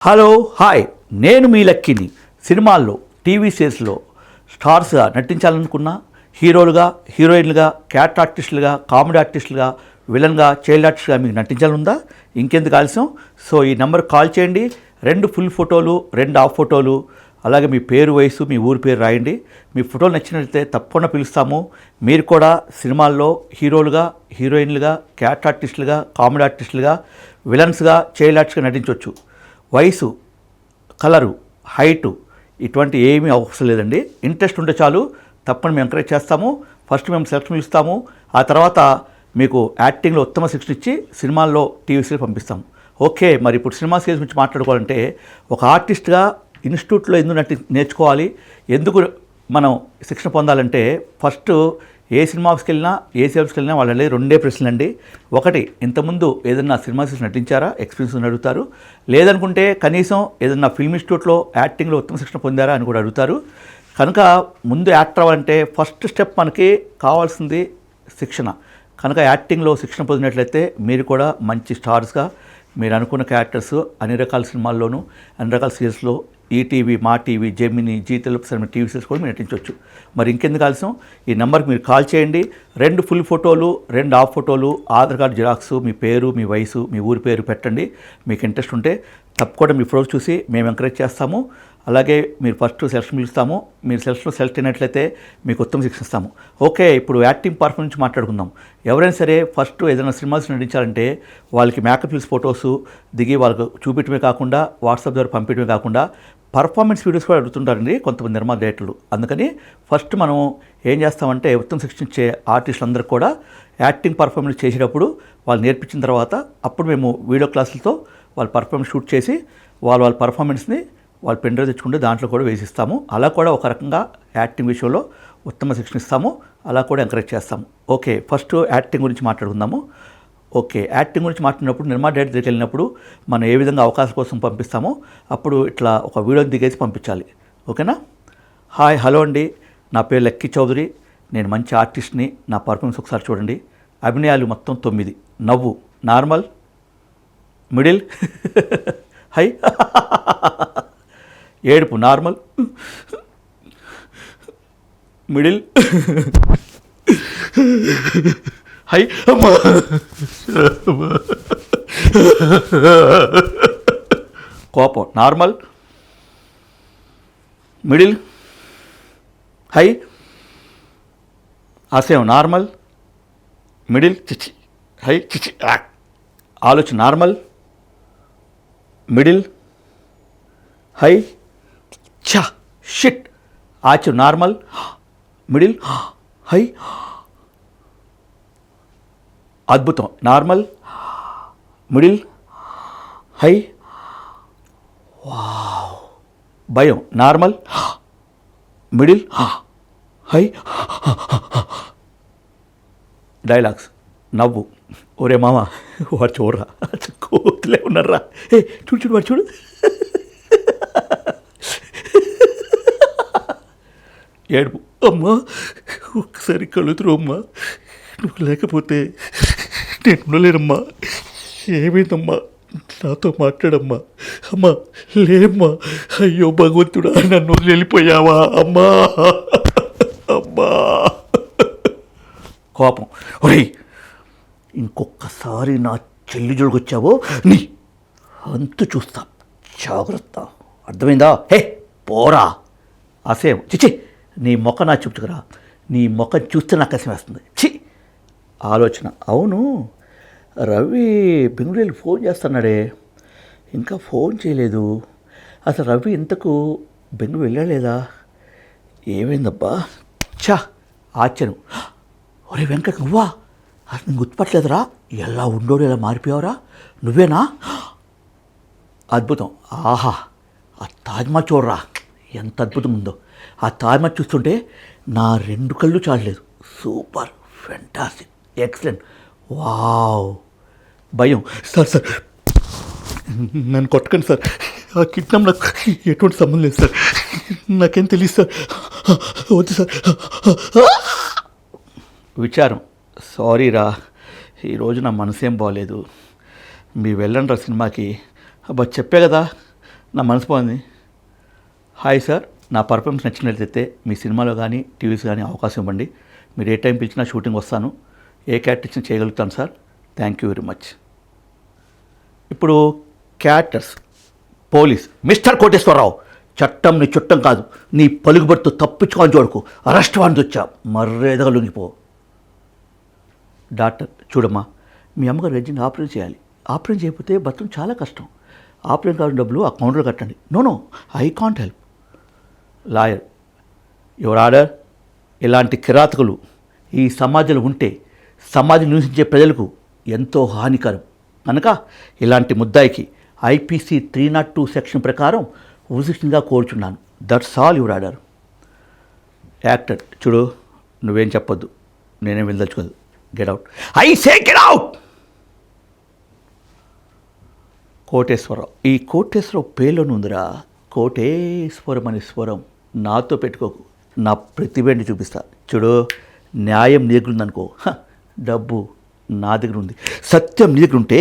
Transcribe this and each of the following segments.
Hello hi, నేను మీ లక్కీని. సినిమాల్లో, TV సీరియల్స్లో స్టార్స్గా నటించాలనుకున్నా, హీరోలుగా, హీరోయిన్లుగా, క్యారెక్టర్ ఆర్టిస్టులుగా, కామెడీ ఆర్టిస్టులుగా, విలన్గా, చైల్డ్ ఆర్టిస్ట్గా మీకు నటించాలనుందా? ఇంకెందుకు ఆలస్యం? సో ఈ నెంబర్ కాల్ చేయండి. 2 ఫుల్ ఫోటోలు, 2 హాఫ్ ఫోటోలు, అలాగే మీ పేరు, వయసు, మీ ఊరి పేరు రాయండి. మీ ఫోటోలు నచ్చినట్లయితే తప్పకుండా పిలుస్తాము. మీరు కూడా సినిమాల్లో హీరోలుగా, హీరోయిన్లుగా, క్యారెక్టర్ ఆర్టిస్టులుగా, కామెడీ ఆర్టిస్టులుగా, విలన్స్గా, చైల్డ్ ఆర్టిస్ట్గా నటించవచ్చు. వయసు, కలరు, హైటు ఇటువంటి ఏమీ అవసరం లేదండి. ఇంట్రెస్ట్ ఉంటే చాలు, తప్పని మేము ఎంకరేజ్ చేస్తాము. ఫస్ట్ మేము సెలక్షన్ ఇస్తాము, ఆ తర్వాత మీకు యాక్టింగ్లో ఉత్తమ శిక్షణ ఇచ్చి సినిమాల్లో, టీవీ సీరియల్ పంపిస్తాము. ఓకే, మరి ఇప్పుడు సినిమా సీరియల్స్ గురించి మాట్లాడుకోవాలంటే, ఒక ఆర్టిస్ట్గా ఇన్స్టిట్యూట్లో ఎందుకు నేర్చుకోవాలి, ఎందుకు మనం శిక్షణ పొందాలంటే, ఫస్ట్ ఏ సినిమా ఆఫీస్కి వెళ్ళినా, ఏ సీరియల్స్కి వెళ్ళినా వాళ్ళు అడిగే 2 ప్రశ్నలండి. ఒకటి, ఇంతకుముందు ఏదన్నా సినిమా సీరియల్స్ నటించారా, ఎక్స్పీరియన్స్ అని అడుగుతారు. లేదనుకుంటే కనీసం ఏదన్నా ఫిల్మ్ ఇన్స్టిట్యూట్లో యాక్టింగ్లో ఉత్తమ శిక్షణ పొందారా అని కూడా అడుగుతారు. కనుక ముందు యాక్టర్ అవ్వాలంటే ఫస్ట్ స్టెప్ మనకి కావాల్సింది శిక్షణ. కనుక యాక్టింగ్లో శిక్షణ పొందినట్లయితే మీరు కూడా మంచి స్టార్స్గా, మీరు అనుకున్న క్యారెక్టర్స్ అన్ని రకాల సినిమాల్లోనూ, అన్ని రకాల సీరియల్స్లో, ETV, Maa TV, Gemini, Zee Telugu cinema TV serials కూడా మీరు నటించవచ్చు. మరి ఇంకెందుకు ఆలస్యం? ఈ నెంబర్కి మీరు కాల్ చేయండి. 2 ఫుల్ ఫోటోలు, 2 హాఫ్ ఫోటోలు, ఆధార్ కార్డు జిరాక్స్, మీ పేరు, మీ వయసు, మీ ఊరి పేరు పెట్టండి. మీకు ఇంట్రెస్ట్ ఉంటే తప్పకుండా మీ ఫోటోస్ చూసి మేము ఎంకరేజ్ చేస్తాము. అలాగే మీరు ఫస్ట్ సెలక్షన్ పిలుస్తాము. మీరు సెలక్షన్లో సెలెక్ట్ అయినట్లయితే మీకు ఉత్తమ శిక్షణ ఇస్తాము. ఓకే, ఇప్పుడు యాక్టింగ్ పర్ఫార్మెన్స్ మాట్లాడుకుందాం. ఎవరైనా సరే ఫస్ట్ ఏదైనా సినిమాస్ నటించాలంటే వాళ్ళకి మేకప్ ఫిల్స్ ఫొటోస్ దిగి వాళ్ళకు చూపించడమే కాకుండా, వాట్సాప్ ద్వారా పంపించడమే కాకుండా పర్ఫార్మెన్స్ వీడియోస్ కూడా అడుగుతుంటారండి కొంతమంది నిర్మాత డైరెక్టర్లు. అందుకని ఫస్ట్ మనం ఏం చేస్తామంటే, ఉత్తమ శిక్షణ ఇచ్చే ఆర్టిస్టులందరూ కూడా యాక్టింగ్ పర్ఫార్మెన్స్ చేసేటప్పుడు వాళ్ళు నేర్పించిన తర్వాత అప్పుడు మేము వీడియో క్లాసులతో వాళ్ళ పర్ఫార్మెన్స్ షూట్ చేసి వాళ్ళ పర్ఫార్మెన్స్ని వాళ్ళు పెన్ డ్రైవ్ తెచ్చుకుంటే దాంట్లో కూడా వేసిస్తాము. అలా కూడా ఒక రకంగా యాక్టింగ్ విషయంలో ఉత్తమ శిక్షణ ఇస్తాము. అలా కూడా ఎంకరేజ్ చేస్తాము. ఓకే, ఫస్ట్ యాక్టింగ్ గురించి మాట్లాడుకుందాము. ఓకే, యాక్టింగ్ గురించి మాట్లాడినప్పుడు నిర్మాత డైరెక్టర్ దగ్గరికి వెళ్ళినప్పుడు మనం ఏ విధంగా అవకాశం కోసం పంపిస్తామో అప్పుడు ఇట్లా ఒక వీడియో దిగేసి పంపించాలి. ఓకేనా? హాయ్, హలో అండి, నా పేరు లక్కీ చౌదరి, నేను మంచి ఆర్టిస్ట్ని, నా పర్ఫార్మెన్స్ ఒకసారి చూడండి. అభినయాలు మొత్తం 9. నవ్వు నార్మల్, మిడిల్, హై, ఏడుపు నార్మల్, మిడిల్, హై, అమ్మా, కోపం నార్మల్, మిడిల్, హై, ఆశయం నార్మల్, మిడిల్, చిచి, హై, చిచి, ఆలోచన నార్మల్, మిడిల్, హై, ఛా, షిట్, ఆచు నార్మల్, మిడిల్, హై, అద్భుతం నార్మల్, మిడిల్, హై, వావ్, భయం నార్మల్, మిడిల్, హై, డైలాగ్స్ నవ్వు, ఒరే మామ వాడు చూడరా, కోతులే ఉన్నారా, ఏ చూడు చూడు వాడు చూడు, ఏడుపు, అమ్మా ఒకసారి కలుతురు అమ్మా, నువ్వు లేకపోతే నేను ఉండలేనమ్మా, ఏమైందమ్మా నాతో మాట్లాడమ్మా, అమ్మా లేమ్మా, అయ్యో భగవంతుడా నన్ను వెళ్ళిపోయావా అమ్మా, అమ్మా. కోపం, ఒరేయ్ ఇంకొకసారి నా చెల్లి జోలికొచ్చావో నీ అంతు చూస్తా, జాగ్రత్త, అర్థమైందా? హే పోరా. అసేం, చిచి నీ మొక్క నా చూపుచుకురా, నీ మొక్క చూస్తే నాకు అసలు వేస్తుంది. చి, ఆలోచన, అవును రవి బెంగళూరుకి ఫోన్ చేస్తున్నాడే, ఇంకా ఫోన్ చేయలేదు, అసలు రవి ఇంతకు బెంగళూరు వెళ్ళలేదా, ఏమైందబ్బా, ఛా, ఆశ్చర్యం, ఒరే వెంకట నువ్వా, అసలు నేను గుర్తుపట్టలేదురా, ఎలా ఉండోడు ఎలా మారిపోయావురా, నువ్వేనా, అద్భుతం, ఆహా ఆ తాజ్మహల్ చూడరా ఎంత అద్భుతం ఉందో, ఆ తాజ్మహల్ చూస్తుంటే నా 2 కళ్ళు చాలలేదు, సూపర్, ఫెంటాస్టిక్, ఎక్సలెంట్, వావ్. భయం, సార్ సార్ నన్ను కొట్టకండి సార్, ఆ కిడ్నాప్ నాకు ఎటువంటి సంబంధం లేదు సార్, నాకేం తెలియదు సార్, వద్దు సార్. విచారం, సారీ రా, ఈరోజు నా మనసేం బాగోలేదు, మీరు వెళ్ళండి రా సినిమాకి. అబ్బా చెప్పే కదా, నా మనసు పోయింది. హాయ్ సార్, నా పర్ఫార్మెన్స్ నచ్చినట్లయితే మీ సినిమాలో కానీ టీవీస్ కానీ అవకాశం ఇవ్వండి. మీరు ఏ టైం పిలిచినా షూటింగ్ వస్తాను. ఏ క్యారెక్టర్ చేయగలుగుతాను sir. Thank you very much. ఇప్పుడు క్యారెక్టర్స్. పోలీస్. మిస్టర్ కోటేశ్వరరావు, చట్టం నీ చుట్టం కాదు. నీ పలుకుబడితో తప్పించుకొని చూడకు. అరెస్ట్ వాడిని వచ్చా, మర్యాదగా లొంగిపో. డాక్టర్, చూడమ్మా, మీ అమ్మగారు వెజ్జిని ఆపరేషన్ చేయాలి. ఆపరేషన్ చేయకపోతే బతకడం చాలా కష్టం. ఆపరేషన్ కావాల్సిన డబ్బులు ఆ కౌంటర్లో కట్టండి. No, I can't help. Lawyer, your order. ఇలాంటి కిరాతకులు ఈ సమాజంలో ఉంటే సమాజం నివసించే ప్రజలకు ఎంతో హానికరం. కనుక ఇలాంటి ముద్దాయికి IPC 302 సెక్షన్ ప్రకారం ఉసిషన్గా కోరుచున్నాను. That's all your order. Actor, చూడు, నువ్వేం చెప్పొద్దు, నేనేం వెళ్ళదలుచుకోదు. Get out. I say get out. Koteswararao. ఈ కోటేశ్వరరావు పేర్లోనే ఉందిరా, కోటేశ్వరం అనే స్వరం. నాతో పెట్టుకోకు, నా ప్రతిభని చూపిస్తా. చూడు, న్యాయం నీ దగ్గర ఉందనుకో, డబ్బు నా దగ్గర ఉంది. సత్యం నీ దగ్గర ఉంటే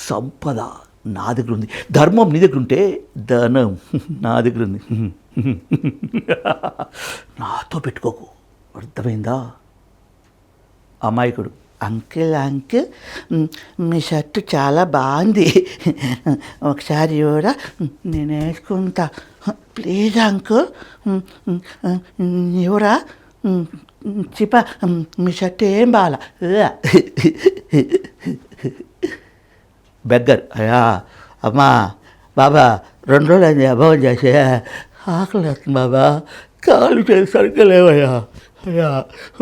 సంపద నా దగ్గర ఉంది. ధర్మం నీ దగ్గర ఉంటే ధనం నా దగ్గర ఉంది. నాతో పెట్టుకోకు, అర్థమైందా? అమాయకుడు. అంకిల్, మీ షర్టు చాలా బాగుంది, ఒకసారి కూడా నేను వేసుకుంటా ప్లీజ్ అంకుల్. ఎవరా చిప, మీ షర్ట్ ఏం బాగా. బెగ్గర్. అయ్యా, అమ్మా, బాబా 2 రోజులు అయింది అభావం చేసే, ఆకలి వేస్తుంది బాబా, కాళ్ళు చేసి సరిగ్గా లేవయ్యా. అయ్యా,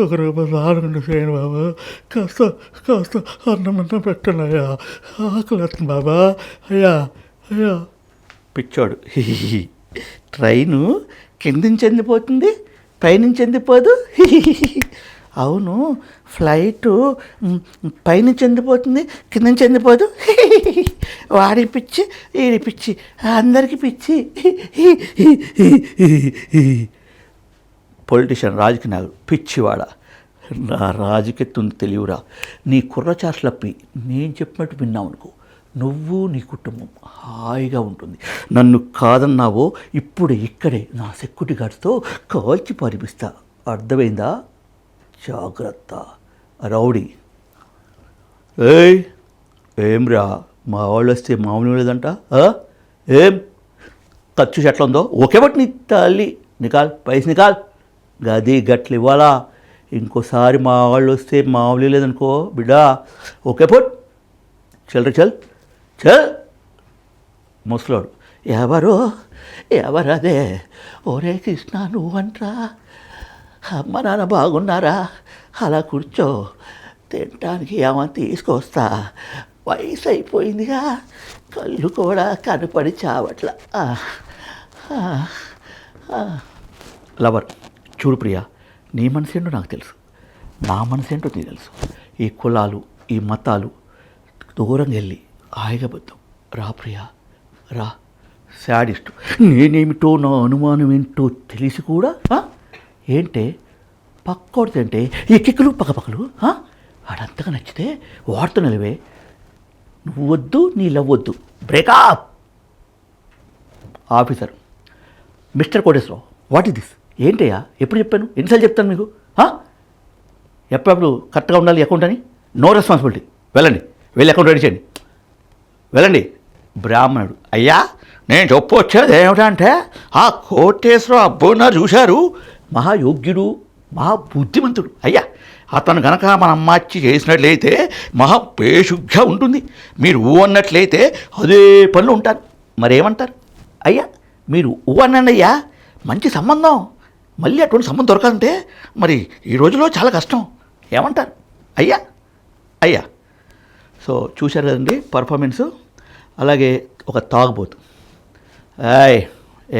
1 రూపాయి ఆడుకుంటూ చేయను బాబా, కాస్త అన్నం పెట్టండి అయ్యా, ఆకలి వేస్తుంది బాబా. అయ్యా. పిచ్చోడు. ట్రైను కింద నుంచి ఎందిపోతుంది, పైనుంచి ఎందిపోదు. అవును, ఫ్లైటు పైనుంచి ఎందిపోతుంది, కింద నుంచి ఎందిపోదు. వాడి పిచ్చి, వీడి పిచ్చి, అందరికీ పిచ్చి. పొలిటీషియన్, రాజకీయ నాయకుడు, పిచ్చివాడ. నా రాజకీయత్తుంది తెలియరా. నీ కుర్రచాట్లప్పి నేను చెప్పినట్టు విన్నావు అనుకో, నువ్వు నీ కుటుంబం హాయిగా ఉంటుంది. నన్ను కాదన్నావో ఇప్పుడు ఇక్కడే నా సెక్యూరిటీ గార్డ్స్తో కాల్చి పరిపిస్తా. అర్థమైందా? జాగ్రత్త. రౌడీ. ఏం రా, మా వాళ్ళు వస్తే మామూలు లేదంట. ఏం ఖర్చు ఎట్లా ఉందో ఒకే బట్టి నీ తల్లి నికాల్, పైస నికాల్. గది గట్లు ఇవ్వాలా. ఇంకోసారి మా వాళ్ళు వస్తే మామూలు లేదనుకో బిడ్డా, ఓకే పుట్. చల్. ముసలోడు. ఎవరదే? ఒరే కృష్ణ, నువ్వంట్రా. అమ్మ నాన్న బాగున్నారా? అలా కూర్చో, తినటానికి ఏమని తీసుకొస్తా. వయసు అయిపోయిందిగా, కళ్ళు కూడా కనపడి చావట్లా. లవర్. చూడు ప్రియా, నీ మనసు ఏంటో నాకు తెలుసు, నా మనసు ఏంటో నీకు తెలుసు. ఈ కులాలు, ఈ మతాలు దూరంగా వెళ్ళి హాయిగా బద్దాం. రా ప్రియా, రా. శాడిస్ట్. నేనేమిటో, నా అనుమానం ఏంటో తెలిసి కూడా ఏంటే పక్కోడితే ఈ కిక్కులు పక్కపక్కలు. వాడంతగా నచ్చితే వాడితో నిలవే. నువ్వు వద్దు, నీ లవ్ వద్దు, breakup. Officer. Mister Koteswararao, what is this? ఏంటయ్యా, ఎప్పుడు చెప్పాను, ఎన్నిసార్లు చెప్తాను మీకు? ఎప్పుడప్పుడు కరెక్ట్గా ఉండాలి అకౌంట్ అని. No responsibility. వెళ్ళి అకౌంట్ రెడీ చేయండి, వెళ్ళండి. బ్రాహ్మణుడు. అయ్యా, నేను చెప్పొచ్చేది ఏమిటంటే, ఆ కోటేశ్వరరావు అబ్బున్నారు చూశారు, మహాయోగ్యుడు, మహాబుద్ధిమంతుడు. అయ్యా, అతను కనుక మన అమ్మాచి చేసినట్లయితే మహా బేషుగ్గా ఉంటుంది. మీరు ఊ అన్నట్లయితే అదే పనులు ఉంటారు. మరేమంటారు? అయ్యా, మీరు ఊ అనండి అయ్యా, మంచి సంబంధం. మళ్ళీ అటువంటి సంబంధం దొరకాలంటే మరి ఈ రోజులో చాలా కష్టం. ఏమంటారు? అయ్యా. సో చూశారు కదండి పర్ఫార్మెన్సు. అలాగే ఒక తాగుబోతు.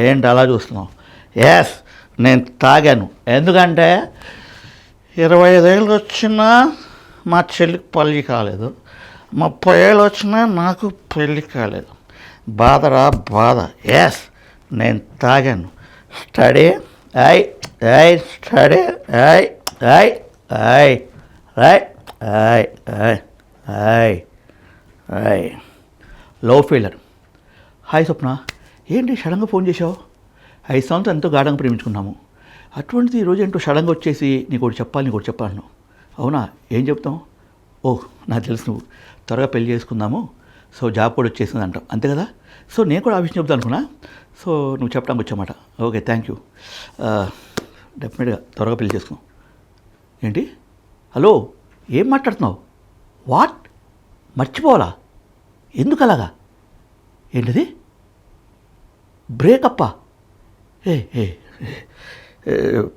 ఏంటి అలా చూస్తున్నావు? ఎస్, నేను తాగాను. ఎందుకంటే 25 ఏళ్ళు వచ్చినా మా చెల్లికి పెళ్ళి కాలేదు, 30 ఏళ్ళు వచ్చినా నాకు పెళ్ళి కాలేదు. బాధరా బాధ. ఎస్, నేను తాగాను. Study study love failure. Hi Swapna, ఏంటి సడన్గా ఫోన్ చేశావు? 5 సంవత్సరాలు ఎంతో గాఢంగా ప్రేమించుకున్నాము, అటువంటిది ఈరోజు ఏంటో సడన్గా వచ్చేసి నీకు ఒకటి చెప్పాను. అవునా, ఏం చెప్తాం? ఓహ్, నాకు తెలుసు, నువ్వు త్వరగా పెళ్లి చేసుకుందాము, సో జాబ్ కూడా వచ్చేసింది అంటాం, అంతే కదా? సో నేను కూడా ఆ విషయం చెప్తాను అనుకున్నా, సో నువ్వు చెప్పడానికి వచ్చామాట. Okay, thank you. డెఫినెట్గా త్వరగా పెళ్లి చేసుకుందాం. ఏంటి? హలో, ఏం మాట్లాడుతున్నావు? వాట్? మర్చిపోవాలా? ఎందుకు అలాగా? ఏంటిది? బ్రేకప్పా? ఏ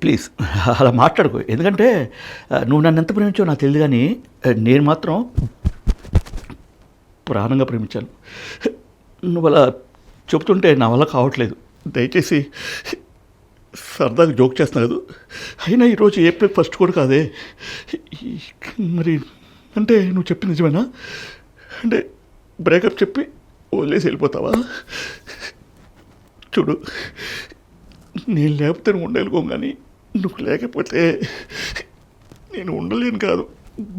ప్లీజ్ అలా మాట్లాడుకో, ఎందుకంటే నువ్వు నన్ను ఎంత ప్రేమించావు నాకు తెలియదు, కానీ నేను మాత్రం ప్రాణంగా ప్రేమించాను. నువ్వు అలా చెబుతుంటే నా వల్ల కావట్లేదు. దయచేసి, సరదాగా జోక్ చేస్తున్నా కదా, అయినా ఈరోజు ఏప్రిల్ 1 కూడా కాదే. మరి అంటే నువ్వు చెప్పింది నిజమేనా? అంటే బ్రేకప్ చెప్పి వదిలేసి వెళ్ళిపోతావా? చూడు, నేను లేకపోతే నువ్వు ఉండగలుగుతాం, కానీ నువ్వు లేకపోతే నేను ఉండలేను కాదు,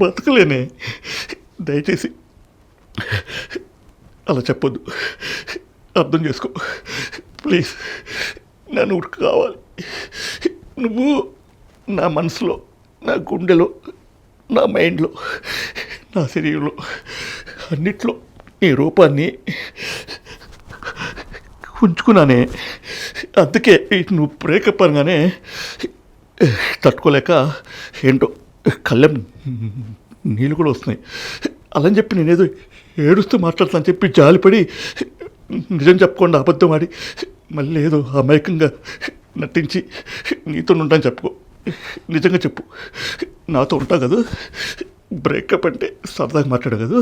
బతకలేనే. దయచేసి అలా చెప్పొద్దు, అర్థం చేసుకో ప్లీజ్. నన్ను కావాలి, నువ్వు నా మనసులో, నా గుండెలో, నా మైండ్లో, నా శరీరంలో, అన్నిట్లో నీ రూపాన్ని ఉంచుకున్నానే. అందుకే నువ్వు బ్రేకప్ అనగానే తట్టుకోలేక ఏంటో కళ్ళెం నీళ్ళు కూడా వస్తున్నాయి. అలా చెప్పి నేనేదో ఏడుస్తూ మాట్లాడతాను చెప్పి జాలిపడి నిజం చెప్పకుండా అబద్ధం ఆడి మళ్ళీ ఏదో అమాయకంగా నటించి నీతో ఉంటాను చెప్పుకో. నిజంగా చెప్పు, నాతో ఉంటావు కదా? బ్రేకప్ అంటే సరదాగా మాట్లాడు కదా,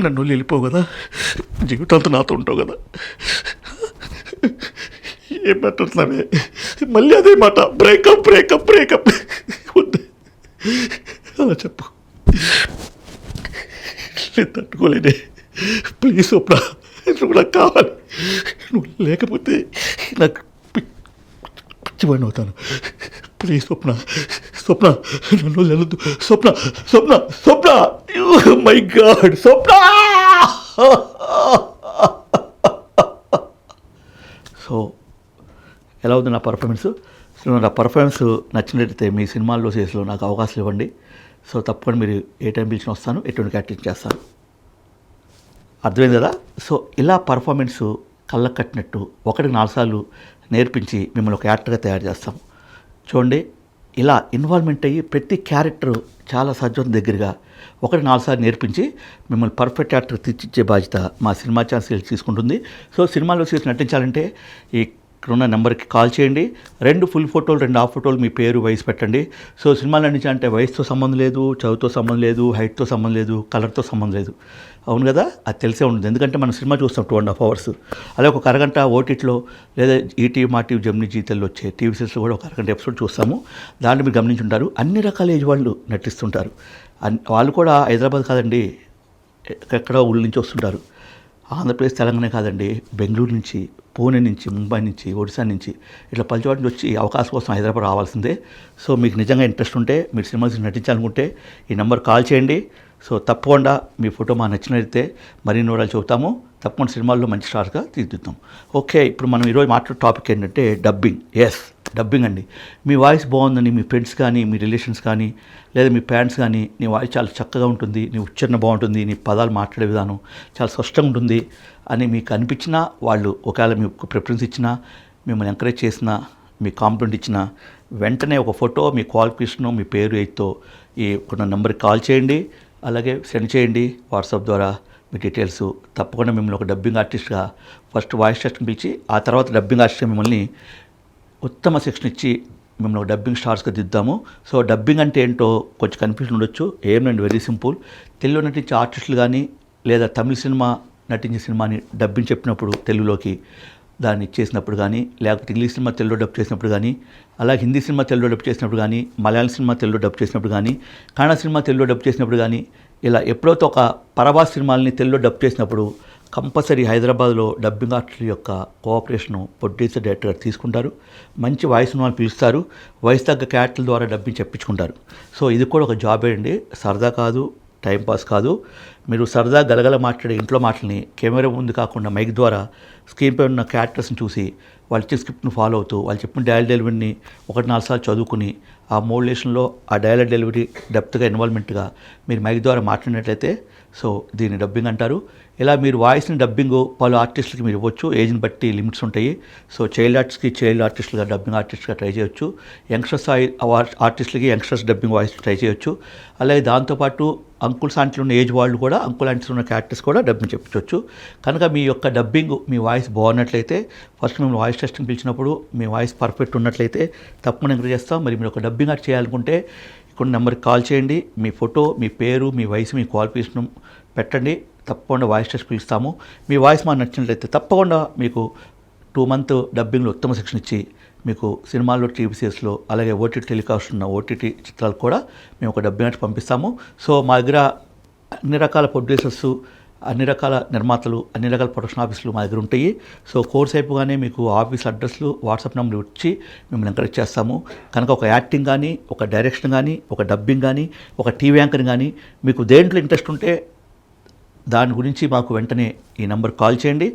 నన్ను వెళ్ళిపోవు కదా, జీవితాంతో నాతో ఉంటావు కదా? ఏం మాట్లాడుతున్నావే? మళ్ళీ అదే మాట, బ్రేకప్ బ్రేకప్ బ్రేకప్. వద్దు, అలా చెప్పు, నేను తట్టుకోలేనే. ప్లీజ్ స్వప్న, నువ్వు నాకు కావాలి. నువ్వు లేకపోతే నాకు పిచ్చివాడిని అవుతాను. ప్లీజ్ స్వప్న, స్వప్న నన్ను వెళ్ళొద్దు. స్వప్న స్వప్న స్వప్న, మై గాడ్ స్వప్న. సో ఎలా ఉంది నా పర్ఫార్మెన్స్? సో నా పర్ఫార్మెన్స్ నచ్చినట్టయితే మీ సినిమాల్లో చేసిలో నాకు అవకాశాలు ఇవ్వండి. సో తప్పకుండా మీరు ఏ టైం పిలిచిన వస్తాను, ఎటువంటి యాక్టింగ్ చేస్తాను. అర్థమైంది కదా? సో ఇలా పర్ఫార్మెన్స్ కళ్ళకు కట్టినట్టు 1-4 సార్లు నేర్పించి మిమ్మల్ని ఒక యాక్టర్గా తయారు చేస్తాం. చూడండి, ఇలా ఇన్వాల్వ్మెంట్ అయ్యి ప్రతి క్యారెక్టర్ చాలా సహజం దగ్గరగా 1-4 సార్లు నేర్పించి మిమ్మల్ని పర్ఫెక్ట్ యాక్టర్ తీర్చిచ్చే బాధ్యత మా సినిమా ఛాన్స్ తీసుకుంటుంది. సో సినిమాలో చేసి నటించాలంటే ఇక్కడున్న నెంబర్కి కాల్ చేయండి. 2 ఫుల్ ఫోటోలు, 2 హాఫ్ ఫోటోలు, మీ పేరు, వయసు పెట్టండి. సో సినిమాలు నటించాలంటే వయసుతో సంబంధం లేదు, చదువుతో సంబంధం లేదు, హైట్తో సంబంధం లేదు, కలర్తో సంబంధం లేదు. అవును కదా? అది తెలిసే ఉంటుంది, ఎందుకంటే మనం సినిమా చూస్తాం 2.5 hours. అలాగే ఒక అరగంట ఓటీటీలో లేదా ఈటీవీ, మా టీవీ, జెమినీ, జీతల్లో వచ్చే టీవీ సీరియల్స్లో కూడా ఒక అరగంట ఎపిసోడ్ చూస్తాము. దాన్ని మీరు గమనించుంటారు. అన్ని రకాల ఏజ్ వాళ్ళు నటిస్తుంటారు. వాళ్ళు కూడా హైదరాబాద్ కాదండి, ఎక్కడో ఊళ్ళ నుంచి వస్తుంటారు. ఆంధ్రప్రదేశ్, తెలంగాణ కాదండి, బెంగళూరు నుంచి, పూణే నుంచి, ముంబై నుంచి, ఒడిశా నుంచి, ఇట్లా పలుచోటి నుంచి వచ్చి అవకాశం కోసం హైదరాబాద్ రావాల్సిందే. సో మీకు నిజంగా ఇంట్రెస్ట్ ఉంటే, మీరు సినిమాకి నటించాలనుకుంటే ఈ నెంబర్ కాల్ చేయండి. సో తప్పకుండా మీ ఫోటో మాకు నచ్చినట్లయితే మరిన్ని వివరాలు చెబుతాము. తప్పకుండా సినిమాల్లో మంచి స్టార్గా తీర్చిదిద్దాం. ఓకే, ఇప్పుడు మనం ఈరోజు మాట్లాడే టాపిక్ ఏంటంటే డబ్బింగ్. ఎస్, డబ్బింగ్ అండి. మీ వాయిస్ బాగుందని మీ ఫ్రెండ్స్ కానీ, మీ రిలేషన్స్ కానీ, లేదా మీ పేరెంట్స్ కానీ, నీ వాయిస్ చాలా చక్కగా ఉంటుంది, నీ ఉచ్చారణ బాగుంటుంది, నీ పదాలు మాట్లాడే విధానం చాలా స్పష్టంగా ఉంటుంది అని మీకు అనిపించినా, వాళ్ళు ఒకవేళ మీకు ప్రిఫరెన్స్ ఇచ్చినా, మిమ్మల్ని ఎంకరేజ్ చేసినా, మీ కాంప్లిమెంట్ ఇచ్చినా, వెంటనే ఒక ఫోటో, మీ క్వాలిఫికేషను, మీ పేరు, ఎయిత్తో ఈ ఒక నెంబర్కి కాల్ చేయండి. అలాగే సెండ్ చేయండి వాట్సాప్ ద్వారా మీ డీటెయిల్స్. తప్పకుండా మిమ్మల్ని ఒక డబ్బింగ్ ఆర్టిస్ట్గా ఫస్ట్ వాయిస్ టెస్ట్ని పిలిచి, ఆ తర్వాత డబ్బింగ్ ఆర్టిస్ట్గా మిమ్మల్ని ఉత్తమ శిక్షణ ఇచ్చి మిమ్మల్ని ఒక డబ్బింగ్ స్టార్స్గా దిద్దాము. సో డబ్బింగ్ అంటే ఏంటో కొంచెం కన్ఫ్యూజన్ ఉండొచ్చు. ఏమండి, వెరీ సింపుల్. తెలుగులో నటించే ఆర్టిస్టులు కానీ, లేదా తమిళ సినిమా నటించే సినిమాని డబ్బింగ్ చెప్పినప్పుడు తెలుగులోకి దాన్ని చేసినప్పుడు కానీ, లేకపోతే ఇంగ్లీష్ సినిమా తెలుగులో డబ్ చేసినప్పుడు కానీ, అలాగే హిందీ సినిమా తెలుగులో డబ్ చేసినప్పుడు కానీ, మలయాళం సినిమా తెలుగులో డబ్ చేసినప్పుడు కానీ, కన్నడ సినిమా తెలుగులో డబ్ చేసినప్పుడు కానీ, ఇలా ఎప్పుడైతే ఒక పరభాష సినిమాలని తెలుగులో డబ్ చేసినప్పుడు కంపల్సరీ హైదరాబాద్లో డబ్బింగ్ ఆర్టిస్టుల యొక్క కోఆపరేషను ప్రొడ్యూసర్, డైరెక్టర్ తీసుకుంటారు. మంచి వాయిస్ వాళ్ళు పిలుస్తారు. వయసు తగ్గ క్యారెక్టర్ల ద్వారా డబ్బింగ్ చెప్పించుకుంటారు. సో ఇది కూడా ఒక జాబే అండి, సరదా కాదు, టైంపాస్ కాదు. మీరు సరదా గలగల మాట్లాడే ఇంట్లో మాటల్ని కెమెరా ముందు కాకుండా మైక్ ద్వారా స్క్రీన్పై ఉన్న క్యారెక్టర్స్ని చూసి వాళ్ళు ఇచ్చే స్క్రిప్ట్ని ఫాలో అవుతూ వాళ్ళు చెప్పిన డైలాగ్ డెలివరీని 1-4 సార్లు చదువుకుని ఆ మోడ్యులేషన్లో ఆ డైలాగ్ డెలివరీ డెప్త్గా ఇన్వాల్వ్మెంట్గా మీరు మైక్ ద్వారా మాట్లాడినట్లయితే సో దీన్ని డబ్బింగ్ అంటారు. ఇలా మీరు వాయిస్ని డబ్బింగ్ పలు ఆర్టిస్టులకి మీరు ఇవ్వచ్చు. ఏజ్ని బట్టి లిమిట్స్ ఉంటాయి. సో చైల్డ్ ఆర్టిస్ట్కి చైల్డ్ ఆర్టిస్టులుగా డబ్బింగ్ ఆర్టిస్ట్గా ట్రై చేయొచ్చు. యంగ్స్టర్స్ ఆర్టిస్టులకి యంగ్స్టర్స్ డబ్బింగ్ వాయిస్ ట్రై చేయొచ్చు. అలాగే దాంతోపాటు అంకుల్స్ ఆంటీలు ఉన్న ఏజ్ వాళ్ళు కూడా అంకుల్ ఆంటీస్ ఉన్న క్యారెక్టర్స్ కూడా డబ్బింగ్ చెప్పించవచ్చు. కనుక మీ యొక్క డబ్బింగ్ మీ వాయిస్ బాగున్నట్లయితే ఫస్ట్ మేము వాయిస్ టెస్టింగ్ పిలిచినప్పుడు మీ వాయిస్ పర్ఫెక్ట్ ఉన్నట్లయితే తప్పకుండా ఎంకరేజ్ చేస్తాం. మరి మీరు ఒక డబ్బింగ్ ఆర్ట్ చేయాలనుకుంటే ఇక్కడ నెంబర్కి కాల్ చేయండి. మీ ఫోటో, మీ పేరు, మీ వయసు, మీ క్వాలిఫికేషన్ పెట్టండి. తప్పకుండా వాయిస్ టెస్ట్ పిలుస్తాము. మీ వాయిస్ మాకు నచ్చినట్లయితే తప్పకుండా మీకు 2 month డబ్బింగ్లో ఉత్తమ శిక్షణ ఇచ్చి మీకు సినిమాల్లో, టీవీ సీరీస్లో, అలాగే ఓటీటీ టెలికాస్ట్ ఉన్న ఓటీటీ చిత్రాలు కూడా మేము ఒక డబ్బింగ్ ఆర్ట్ పంపిస్తాము. సో మా దగ్గర అన్ని రకాల ప్రొడ్యూసర్స్, అన్ని రకాల నిర్మాతలు, అన్ని రకాల ప్రొడక్షన్ ఆఫీసులు మా దగ్గర ఉంటాయి. సో కోర్స్ అయిపోగానే మీకు ఆఫీస్ అడ్రస్లు, వాట్సాప్ నెంబర్లు ఇచ్చి మిమ్మల్ని ఎంకరేజ్ చేస్తాము. కనుక ఒక యాక్టింగ్ కానీ, ఒక డైరెక్షన్ కానీ, ఒక డబ్బింగ్ కానీ, ఒక టీవీ యాంకరింగ్ కానీ మీకు దేంట్లో ఇంట్రెస్ట్ ఉంటే దాని గురించి మాకు వెంటనే ఈ నెంబర్ కాల్ చేయండి.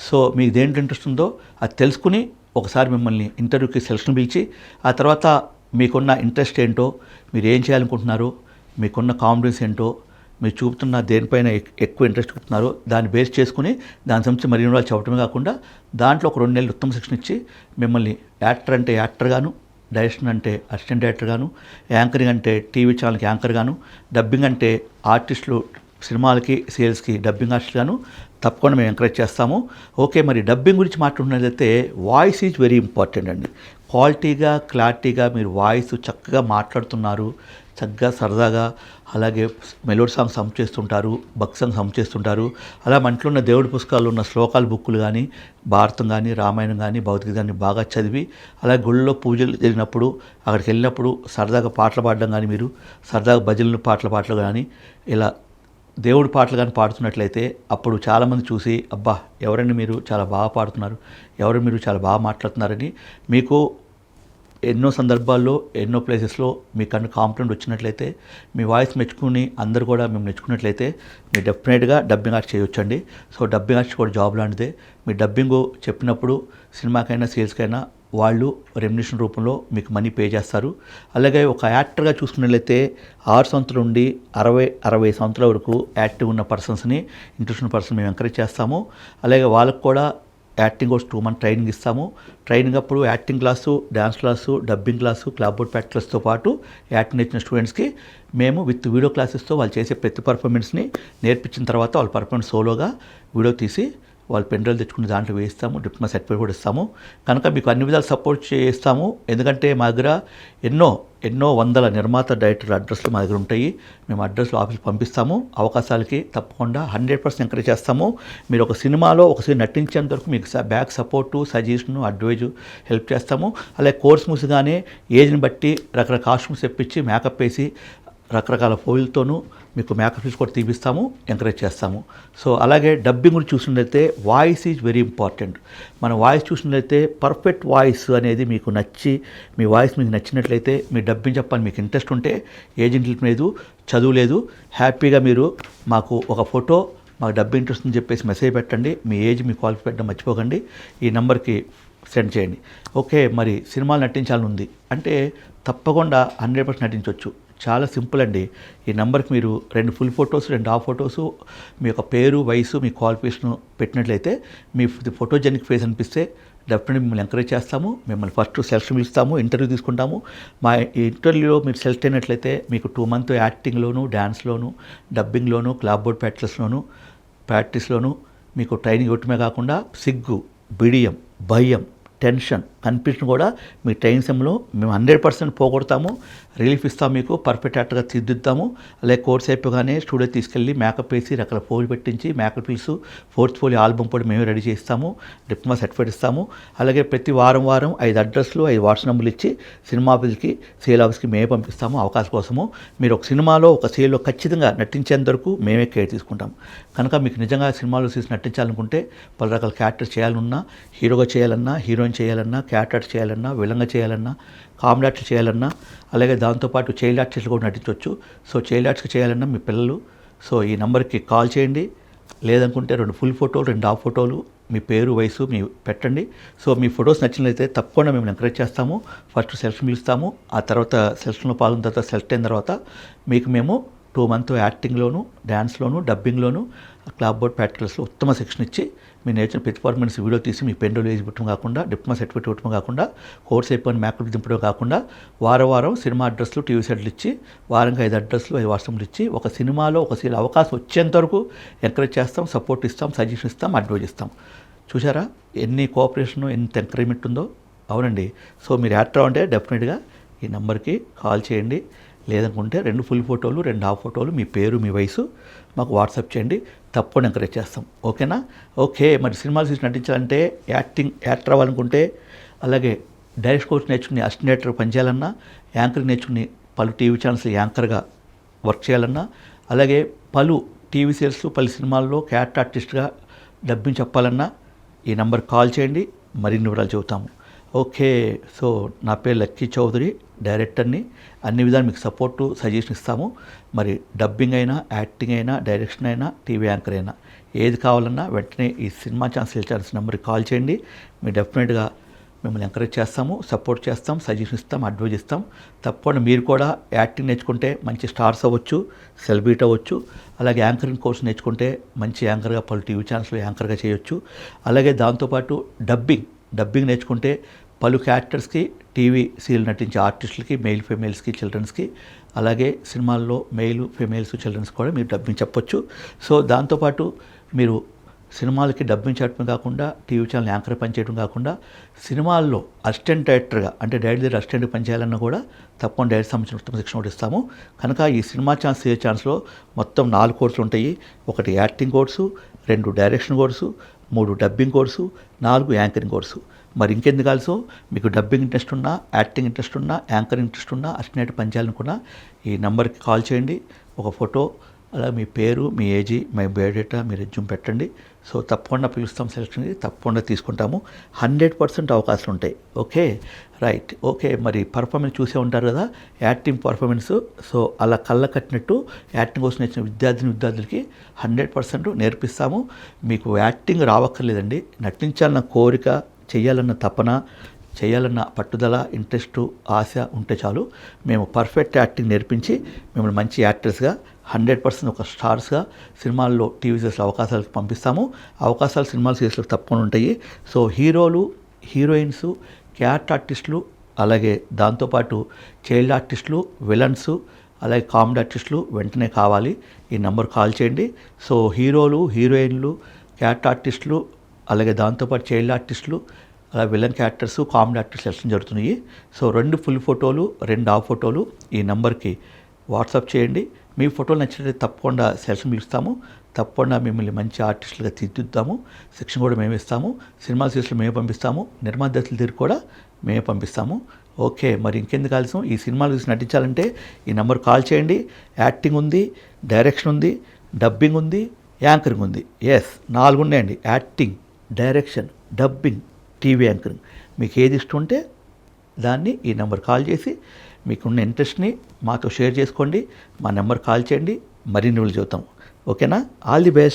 సో మీకు దేంట్లో ఇంట్రెస్ట్ ఉందో అది తెలుసుకుని ఒకసారి మిమ్మల్ని ఇంటర్వ్యూకి సెలక్షన్ పిలిచి ఆ తర్వాత మీకున్న ఇంట్రెస్ట్ ఏంటో, మీరు ఏం చేయాలనుకుంటున్నారో, మీకున్న కాన్ఫిడెన్స్ ఏంటో, మీరు చూపుతున్న దేనిపైన ఎక్కువ ఇంట్రెస్ట్ చూపుతున్నారో దాన్ని బేస్ చేసుకుని దాని సంబంధించి మరిన్ని వాళ్ళు చెప్పడమే కాకుండా దాంట్లో ఒక 2 నెలలు ఉత్తమ శిక్షణ ఇచ్చి మిమ్మల్ని యాక్టర్ అంటే యాక్టర్ గాను, డైరెక్షన్ అంటే అసిస్టెంట్ డైరెక్టర్ గాను, యాంకరింగ్ అంటే టీవీ ఛానల్కి యాంకర్ గాను, డబ్బింగ్ అంటే ఆర్టిస్టులు సినిమాలకి, సీరియల్స్కి డబ్బింగ్ ఆర్టిస్ట్ గాను తప్పకుండా మేము ఎంకరేజ్ చేస్తాము. ఓకే, మరి డబ్బింగ్ గురించి మాట్లాడుతున్నట్లయితే వాయిస్ ఈజ్ వెరీ ఇంపార్టెంట్ అండి. క్వాలిటీగా, క్లారిటీగా మీరు వాయిస్ చక్కగా మాట్లాడుతున్నారు, చక్కగా సరదాగా, అలాగే మెలోడీ సాంగ్స్ హమ్ చేస్తుంటారు, భక్తి సాంగ్స్ హమ్ చేస్తుంటారు. అలా మన ఇంట్లో ఉన్న దేవుడి పుస్తకాలు ఉన్న శ్లోకాల బుక్కులు కానీ, భారతం కానీ, రామాయణం కానీ, భగవద్గీత కానీ బాగా చదివి, అలాగే గుళ్ళలో పూజలు జరిగినప్పుడు అక్కడికి వెళ్ళినప్పుడు సరదాగా పాటలు పాడడం కానీ, మీరు సరదాగా భజనలు పాటలు కానీ ఇలా దేవుడి పాటలు కానీ పాడుతున్నట్లయితే అప్పుడు చాలామంది చూసి అబ్బా ఎవరండి మీరు చాలా బాగా పాడుతున్నారు, ఎవరు మీరు చాలా బాగా మాట్లాడుతున్నారని మీకు ఎన్నో సందర్భాల్లో, ఎన్నో ప్లేసెస్లో మీ కన్ను కాంప్లిమెంట్ వచ్చినట్లయితే, మీ వాయిస్ మెచ్చుకుని అందరూ కూడా మేము మెచ్చుకున్నట్లయితే మీరు డెఫినెట్గా డబ్బింగ్ ఆర్ట్ చేయొచ్చండి. సో డబ్బింగ్ ఆర్ట్స్ కూడా జాబ్ లాంటిదే. మీ డబ్బింగ్ చెప్పినప్పుడు సినిమాకైనా, సీరియల్స్కైనా వాళ్ళు రెమ్యునరేషన్ రూపంలో మీకు మనీ పే చేస్తారు. అలాగే ఒక యాక్టర్గా చూసుకున్నట్లయితే 6 సంవత్సరాల నుండి 60 సంవత్సరాల వరకు యాక్టివ్ ఉన్న పర్సన్స్ని, ఇంట్రెస్ట్ ఉన్న పర్సన్ మేము ఎంకరేజ్ చేస్తాము. అలాగే వాళ్ళకు కూడా యాక్టింగ్ కోర్స్ 2 month ట్రైనింగ్ ఇస్తాము. ట్రైనింగ్ అప్పుడు acting class, dance class, dubbing class, clap board ప్రాక్టీస్తో పాటు యాక్టింగ్ నేర్చిన స్టూడెంట్స్కి మేము విత్ వీడియో క్లాసెస్తో వాళ్ళు చేసే ప్రతి పర్ఫార్మెన్స్ని నేర్పించిన తర్వాత వాళ్ళ పర్ఫార్మెన్స్ సోలోగా వీడియో తీసి వాళ్ళు పెన్డ్రైవ్ తెచ్చుకుని దాంట్లో వేస్తాము. డిప్లొమా సర్టిఫికేట్ కూడా ఇస్తాము. కనుక మీకు అన్ని విధాలు సపోర్ట్ చేస్తాము. ఎందుకంటే మా దగ్గర ఎన్నో వందల నిర్మాత, డైరెక్టర్ అడ్రస్లు మా దగ్గర ఉంటాయి. మేము అడ్రస్లో ఆఫీస్ పంపిస్తాము. అవకాశాలకి తప్పకుండా 100% ఎంకరేజ్ చేస్తాము. మీరు ఒక సినిమాలో ఒకసారి నటించేంత వరకు మీకు back support, suggestion, advice help చేస్తాము. అలాగే కోర్స్ ముసుగానే ఏజ్ని బట్టి రకరకాల కాస్ట్యూమ్స్ తెప్పించి మేకప్ వేసి రకరకాల ఫోయిల్తోనూ మీకు మేకప్ కూడా తీపిస్తాము, ఎంకరేజ్ చేస్తాము. సో అలాగే డబ్బింగ్ గురించి చూసినట్లయితే వాయిస్ ఈజ్ వెరీ ఇంపార్టెంట్. మన వాయిస్ చూసినట్లయితే పర్ఫెక్ట్ వాయిస్ అనేది మీకు నచ్చి, మీ వాయిస్ మీకు నచ్చినట్లయితే మీ డబ్బింగ్ చెప్పాలని మీకు ఇంట్రెస్ట్ ఉంటే ఏజెంట్ల లేదు, చదువు లేదు, హ్యాపీగా మీరు మాకు ఒక ఫోటో, మాకు డబ్బింగ్ ఇంట్రెస్ట్ అని చెప్పేసి మెసేజ్ పెట్టండి. మీ ఏజ్, మీ క్వాలిఫై పెట్టడం మర్చిపోకండి. ఈ నెంబర్కి సెండ్ చేయండి. ఓకే, మరి సినిమాలు నటించాలని ఉంది అంటే తప్పకుండా 100% నటించవచ్చు. చాలా సింపుల్ అండి. ఈ నెంబర్కి మీరు 2 ఫుల్ ఫొటోస్, 2 హాఫ్ ఫొటోసు, మీ యొక్క పేరు, వయసు, మీ క్వాలిఫికేషన్ పెట్టినట్లయితే మీ ఫోటోజెనిక్ ఫేస్ అనిపిస్తే డెఫినెట్లీ మిమ్మల్ని ఎంకరేజ్ చేస్తాము. మిమ్మల్ని ఫస్ట్ సెలక్షన్ పిలుస్తాము, ఇంటర్వ్యూ తీసుకుంటాము. మా ఇంటర్వ్యూలో మీరు సెలెక్ట్ అయినట్లయితే మీకు 2 month యాక్టింగ్లోను, డ్యాన్స్లోను, డబ్బింగ్లోను, క్లాప్ బోర్డ్ ప్రాక్టీస్లోను మీకు ట్రైనింగ్ ఇవ్వటమే కాకుండా సిగ్గు, బిడియం, భయం, టెన్షన్, కన్ఫ్యూజన్ కూడా మీ ట్రైనింగ్ సెమ్లో మేము 100% పోగొడతాము. రిలీఫ్ ఇస్తాము, మీకు పర్ఫెక్ట్ యాక్టర్గా తీర్దిద్దాము. అలాగే కోర్స్ అయిపోగానే స్టూడియో తీసుకెళ్ళి మేకప్ వేసి రకాల ఫోల్ పెట్టించి మేకప్ పిల్స్, పోర్ట్ఫోలియో ఆల్బమ్ కూడా మేమే రెడీ చేస్తాము. డిప్లొమా సర్టిఫికేట్ ఇస్తాము. అలాగే ప్రతి వారం 5 అడ్రస్లు, 5 వాట్సాప్ నెంబర్లు ఇచ్చి సినిమా ఆఫీస్కి, సేల్ ఆఫీస్కి మేమే పంపిస్తాము. అవకాశం కోసము మీరు ఒక సినిమాలో, ఒక సీరియల్లో ఖచ్చితంగా నటించేంత వరకు మేమే కేర్ తీసుకుంటాం. కనుక మీకు నిజంగా సినిమాలో చూసి నటించాలనుకుంటే పలు రకాల క్యారెక్టర్స్ చేయాలన్నా, హీరోగా చేయాలన్నా, హీరోయిన్ చేయాలన్నా, క్యారెక్టర్ చేయాలన్నా, విలన్గా చేయాలన్నా, కామెడీ ఆర్టిస్ట్ చేయాలన్నా, అలాగే దాంతోపాటు చైల్డ్ ఆర్టిస్టులు కూడా నటించవచ్చు. సో చైల్డ్ ఆర్టిస్ట్ చేయాలన్నా మీ పిల్లలు సో ఈ నెంబర్కి కాల్ చేయండి. లేదనుకుంటే 2 ఫుల్ ఫోటోలు, 2 హాఫ్ ఫోటోలు, మీ పేరు, వయసు మీ పెట్టండి. సో మీ ఫొటోస్ నచ్చినట్లయితే తప్పకుండా మేము ఎంకరేజ్ చేస్తాము. ఫస్ట్ సెలక్షన్ పిలుస్తాము. ఆ తర్వాత సెలక్షన్లో పాల్గొన్న తర్వాత సెలెక్ట్ అయిన తర్వాత మీకు మేము 2 మంత్ యాక్టింగ్లోను, డ్యాన్స్లోను, డబ్బింగ్లోను, క్లాప్ బోర్డ్ ప్రాక్టికల్స్లో ఉత్తమ శిక్షణ ఇచ్చి మీరు నేర్చిన ప్రతి పర్ఫార్మెన్స్ వీడియో తీసి మీ పెన్ డ్రైవ్ వేసి పెట్టడం కాకుండా, డిప్లొమా సర్టిఫికేట్ ఇవ్వడం కాకుండా, కోర్స్ అయిపోయిన మేకప్ దింపడం కాకుండా, వారం సినిమా అడ్రస్లు, టీవీ సెట్లు ఇచ్చి, వారంగా 5 అడ్రస్లు, 5 వాట్సాప్లు ఇచ్చి, ఒక సినిమాలో ఒక సీరియల్ అవకాశం వచ్చేంత వరకు ఎంకరేజ్ చేస్తాం, సపోర్ట్ ఇస్తాం, సజెషన్ ఇస్తాం, అడ్వైజ్ ఇస్తాం. చూసారా ఎన్ని కోఆపరేషన్, ఎంత ఎంకరేజ్మెంట్ ఉందో. అవునండి. సో మీరు యాక్టర్ అంటే డెఫినెట్గా ఈ నెంబర్కి కాల్ చేయండి. లేదనుకుంటే 2 ఫుల్ ఫోటోలు, 2 హాఫ్ ఫోటోలు, మీ పేరు, మీ వయసు మాకు వాట్సాప్ చేయండి. తప్పకుండా ఎంకరేజ్ చేస్తాం. ఓకేనా? ఓకే. మరి సినిమాలు చూసి నటించాలంటే, యాక్టర్ అవ్వాలనుకుంటే, అలాగే డైరెక్ట్ కోర్స్ నేర్చుకుని అసిస్టెంట్ డైరెక్టర్ పనిచేయాలన్నా, యాంకరింగ్ నేర్చుకుని పలు టీవీ ఛానల్స్ యాంకర్గా వర్క్ చేయాలన్నా, అలాగే పలు టీవీ సీరియల్స్, పలు సినిమాల్లో క్యారెక్టర్ ఆర్టిస్ట్గా డబ్బింగ్ చెప్పాలన్నా ఈ నెంబర్కి కాల్ చేయండి. మరిన్ని వివరాలు చెబుతాము. ఓకే. సో నా పేరు లక్కీ చౌదరి, డైరెక్టర్ని. అన్ని విధాలు మీకు సపోర్టు, సజెషన్ ఇస్తాము. మరి డబ్బింగ్ అయినా, యాక్టింగ్ అయినా, డైరెక్షన్ అయినా, టీవీ యాంకర్ అయినా ఏది కావాలన్నా వెంటనే ఈ సినిమా ఛాన్స్ నెంబర్కి కాల్ చేయండి. మీరు డెఫినెట్గా మిమ్మల్ని ఎంకరేజ్ చేస్తాము, సపోర్ట్ చేస్తాం, సజెషన్ ఇస్తాం, అడ్వైజ్ ఇస్తాం. తప్పకుండా మీరు కూడా యాక్టింగ్ నేర్చుకుంటే మంచి స్టార్స్ అవ్వచ్చు, సెలబ్రిటీ అవ్వచ్చు. అలాగే యాంకరింగ్ కోర్స్ నేర్చుకుంటే మంచి యాంకర్గా పలు టీవీ ఛానల్స్లో యాంకర్గా చేయొచ్చు. అలాగే దాంతోపాటు డబ్బింగ్ నేర్చుకుంటే పలు క్యారెక్టర్స్కి, టీవీ సీరియల్ నటించే ఆర్టిస్టులకి, మెయిల్ ఫీమేల్స్కి, చిల్డ్రన్స్కి, అలాగే సినిమాల్లో మెయిల్ ఫీమేల్స్, చిల్డ్రన్స్ కూడా మీరు డబ్బింగ్ చెప్పొచ్చు. సో దాంతోపాటు మీరు సినిమాలకి డబ్బింగ్ చేయడం కాకుండా, టీవీ ఛానల్ యాంకర్ పనిచేయడం కాకుండా, సినిమాల్లో అసిస్టెంట్ డైరెక్టర్గా అంటే డైరెక్టర్ దగ్గర అసిస్టెంట్ పనిచేయాలన్నా కూడా తప్పకుండా డైరెక్ట్ సంబంధించిన ఉత్తమ శిక్షణ కూడా ఇస్తాము. కనుక ఈ సినిమా ఛాన్స్, సీరియల్ ఛాన్స్లో మొత్తం 4 కోర్సులు ఉంటాయి. 1 acting course, 2 direction course, 3 dubbing course, 4 anchoring course. మరి ఇంకెందుకు కాల్సో మీకు డబ్బింగ్ ఇంట్రెస్ట్ ఉన్నా, యాక్టింగ్ ఇంట్రెస్ట్ ఉన్నా, యాంకరింగ్ ఇంట్రెస్ట్ ఉన్నా, అసిస్టెంట్ పనిచేయాలనుకున్నా ఈ నెంబర్కి కాల్ చేయండి. ఒక ఫోటో, అలా మీ పేరు, మీ ఏజీ, మీ బయోడేటా, మీ రెజ్యూమ్ పెట్టండి. సో తప్పకుండా పిలుస్తాం, సెలక్షన్కి తప్పకుండా తీసుకుంటాము. 100% అవకాశాలు ఉంటాయి. Okay, right. ఓకే. మరి పర్ఫార్మెన్స్ చూసే ఉంటారు కదా, యాక్టింగ్ పర్ఫార్మెన్స్. సో అలా కళ్ళ కట్టినట్టు యాక్టింగ్ కోసం వచ్చిన విద్యార్థులకి 100% నేర్పిస్తాము. మీకు యాక్టింగ్ రావక్కర్లేదండి. నటించాలన్న కోరిక, చేయాలన్న తపన, చేయాలన్న పట్టుదల, ఇంట్రెస్టు, ఆశ ఉంటే చాలు. మేము పర్ఫెక్ట్ యాక్టింగ్ నేర్పించి మిమ్మల్ని మంచి యాక్టర్స్గా 100% ఒక స్టార్స్గా సినిమాల్లో, టీవీ సీరియల్స్లో అవకాశాలకు పంపిస్తాము. అవకాశాలు సినిమాల సీరియల్స్లో తప్పకుండా ఉంటాయి. సో హీరోలు, హీరోయిన్స్, క్యారెక్టర్ ఆర్టిస్టులు, అలాగే దాంతోపాటు చైల్డ్ ఆర్టిస్టులు, విలన్స్, అలాగే కామెడీ ఆర్టిస్టులు వెంటనే కావాలి. ఈ నెంబర్ కాల్ చేయండి. సో హీరోలు, హీరోయిన్లు, క్యారెక్టర్ ఆర్టిస్టులు, అలాగే దాంతోపాటు చైల్డ్ ఆర్టిస్టులు, అలా villain characters, comedy artist selection జరుగుతున్నాయి. సో 2 ఫుల్ ఫోటోలు, 2 హాఫ్ ఫోటోలు ఈ నెంబర్కి వాట్సాప్ చేయండి. మీ ఫోటోలు నచ్చినట్లయితే తప్పకుండా సెలక్షన్ పిలుస్తాము. తప్పకుండా మిమ్మల్ని మంచి ఆర్టిస్టులుగా తీర్చిదిద్దుతాము. శిక్షణ కూడా మేమే ఇస్తాము. సినిమా సీరియల్స్లో మేమే పంపిస్తాము. నిర్మాత దశల దగ్గర కూడా మేమే పంపిస్తాము. ఓకే. మరి ఇంకెందుకు ఆలస్యం, ఈ సినిమాలు చూసి నటించాలంటే ఈ నెంబర్ కాల్ చేయండి. యాక్టింగ్ ఉంది, డైరెక్షన్ ఉంది, డబ్బింగ్ ఉంది, యాంకరింగ్ ఉంది. 4 ఉన్నాయండి. Acting, direction, dubbing, TV anchoring. మీకు ఏది ఇష్టం ఉంటే దాన్ని ఈ నెంబర్ కాల్ చేసి మీకున్న ఇంట్రెస్ట్ని మాతో షేర్ చేసుకోండి. మా నెంబర్ కాల్ చేయండి. మరిన్ని రోజులు చెబుతాం. ఓకేనా? All the best.